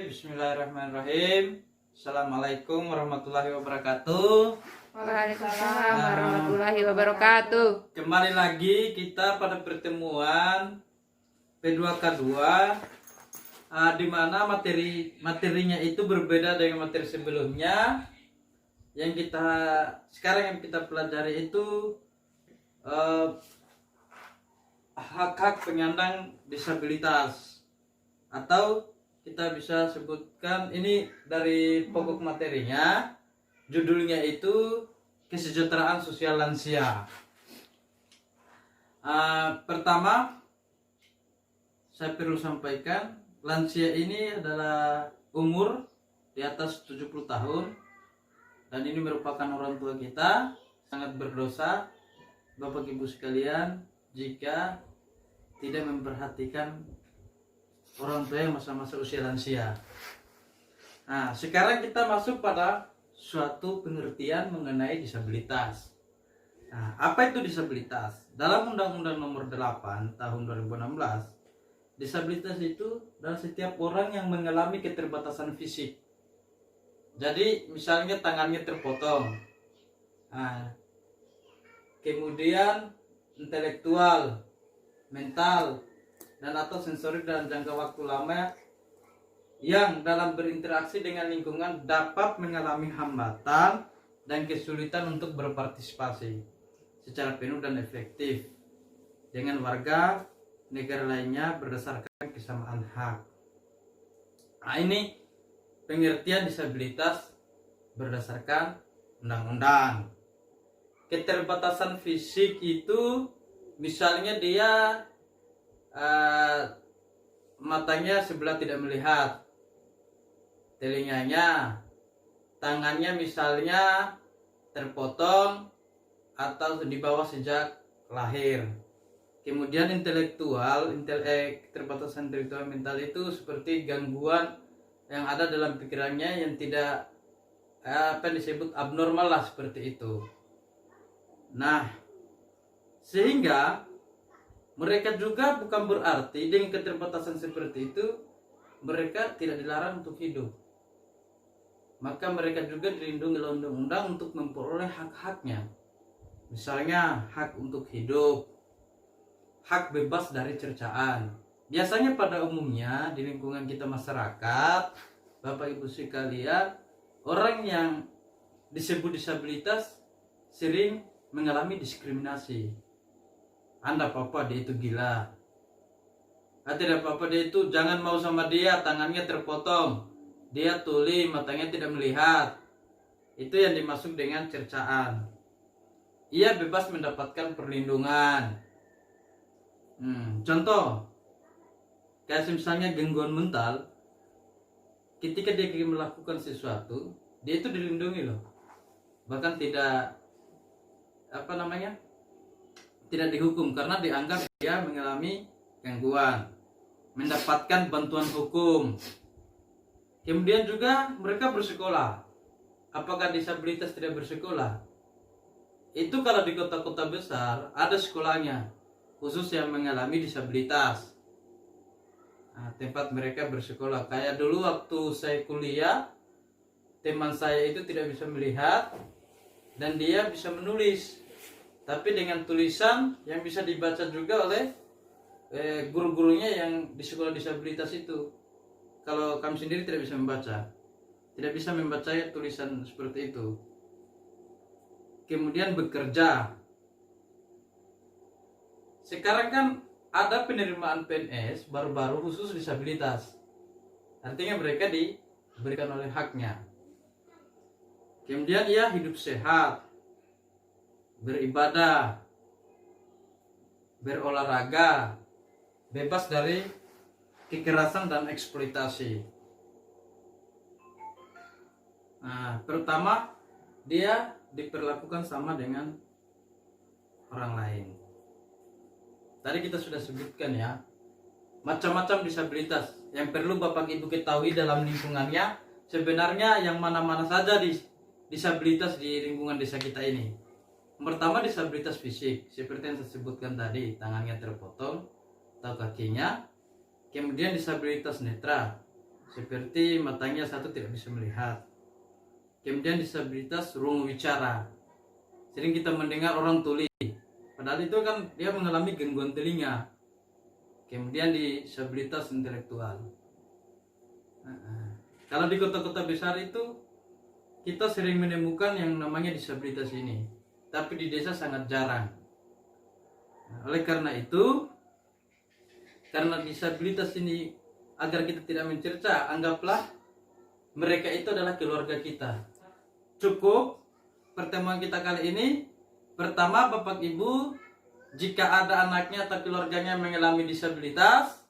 Bismillahirrahmanirrahim. Assalamualaikum warahmatullahi wabarakatuh. Waalaikumsalam warahmatullahi wabarakatuh. Kembali lagi kita pada pertemuan P2K2, di mana materinya itu berbeda dengan materi sebelumnya. Yang kita pelajari itu hak-hak penyandang disabilitas, atau kita bisa sebutkan ini dari pokok materinya, judulnya itu kesejahteraan sosial lansia. Pertama, saya perlu sampaikan, lansia ini adalah umur di atas 70 tahun, dan ini merupakan orang tua kita. Sangat berdosa Bapak Ibu sekalian jika tidak memperhatikan orang tua yang masa-masa usia lansia. Nah, sekarang kita masuk pada suatu pengertian mengenai disabilitas. Nah, apa itu disabilitas? Dalam Undang-Undang Nomor 8 Tahun 2016, disabilitas itu adalah setiap orang yang mengalami keterbatasan fisik. Jadi, misalnya tangannya terpotong, kemudian intelektual, mental, dan atau sensorik dalam jangka waktu lama, yang dalam berinteraksi dengan lingkungan dapat mengalami hambatan dan kesulitan untuk berpartisipasi secara penuh dan efektif dengan warga negara lainnya berdasarkan kesamaan hak. Nah, ini pengertian disabilitas berdasarkan undang-undang. Keterbatasan fisik itu misalnya dia matanya sebelah tidak melihat, telinganya, tangannya misalnya terpotong atau di bawah sejak lahir. Kemudian keterbatasan intelektual mental itu seperti gangguan yang ada dalam pikirannya yang tidak disebut abnormal lah, seperti itu. Nah, sehingga mereka juga bukan berarti dengan keterbatasan seperti itu mereka tidak dilarang untuk hidup. Maka mereka juga dilindungi oleh undang-undang untuk memperoleh hak-haknya. Misalnya hak untuk hidup, hak bebas dari cercaan. Biasanya pada umumnya di lingkungan kita masyarakat, Bapak Ibu sekalian, orang yang disebut disabilitas sering mengalami diskriminasi. Anda apa-apa, dia itu gila. Tidak apa-apa, dia itu jangan mau sama dia, tangannya terpotong, dia tuli, matanya tidak melihat. Itu yang dimaksud dengan cercaan. Ia bebas mendapatkan perlindungan. Contoh, kayak misalnya gangguan mental, ketika dia melakukan sesuatu, dia itu dilindungi loh. Bahkan tidak tidak dihukum karena dianggap dia mengalami gangguan, mendapatkan bantuan hukum. Kemudian juga mereka bersekolah. Apakah disabilitas tidak bersekolah? Itu kalau di kota-kota besar ada sekolahnya khusus yang mengalami disabilitas. Nah, tempat mereka bersekolah. Kayak dulu waktu saya kuliah, teman saya itu tidak bisa melihat dan dia bisa menulis, tapi dengan tulisan yang bisa dibaca juga oleh guru-gurunya yang di sekolah disabilitas itu. Kalau kami sendiri tidak bisa membaca tulisan seperti itu. Kemudian bekerja. Sekarang kan ada penerimaan PNS baru-baru khusus disabilitas. Artinya mereka diberikan oleh haknya. Kemudian ia hidup sehat, beribadah, berolahraga, bebas dari kekerasan dan eksploitasi. Nah, pertama dia diperlakukan sama dengan orang lain. Tadi kita sudah sebutkan ya, macam-macam disabilitas yang perlu Bapak Ibu ketahui dalam lingkungannya. Sebenarnya yang mana-mana saja disabilitas di lingkungan desa kita ini. Pertama, disabilitas fisik, seperti yang saya sebutkan tadi, tangannya terpotong atau kakinya. Kemudian disabilitas netra, seperti matanya satu tidak bisa melihat. Kemudian disabilitas ruang wicara. Sering kita mendengar orang tuli, padahal itu kan dia mengalami gangguan telinga. Kemudian disabilitas intelektual. Kalau di kota-kota besar itu kita sering menemukan yang namanya disabilitas ini, tapi di desa sangat jarang. Oleh karena itu, karena disabilitas ini agar kita tidak mencerca, anggaplah mereka itu adalah keluarga kita. Cukup pertemuan kita kali ini. Pertama, Bapak Ibu, jika ada anaknya atau keluarganya mengalami disabilitas,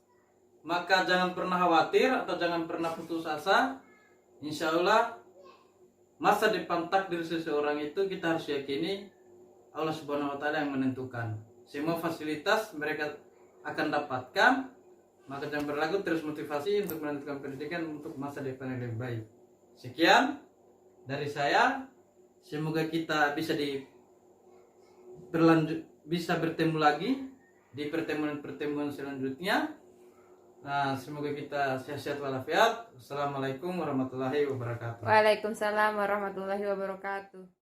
maka jangan pernah khawatir atau jangan pernah putus asa. Insya Allah masa depan takdir seseorang itu kita harus yakini Allah Subhanahu wa Ta'ala yang menentukan. Semua fasilitas mereka akan dapatkan, maka jangan berlagu, terus motivasi untuk melanjutkan pendidikan untuk masa depan yang lebih baik. Sekian dari saya. Semoga kita bisa bertemu lagi di pertemuan-pertemuan selanjutnya. Nah, semoga kita sehat-sehat walafiat. Assalamualaikum warahmatullahi wabarakatuh. Waalaikumsalam warahmatullahi wabarakatuh.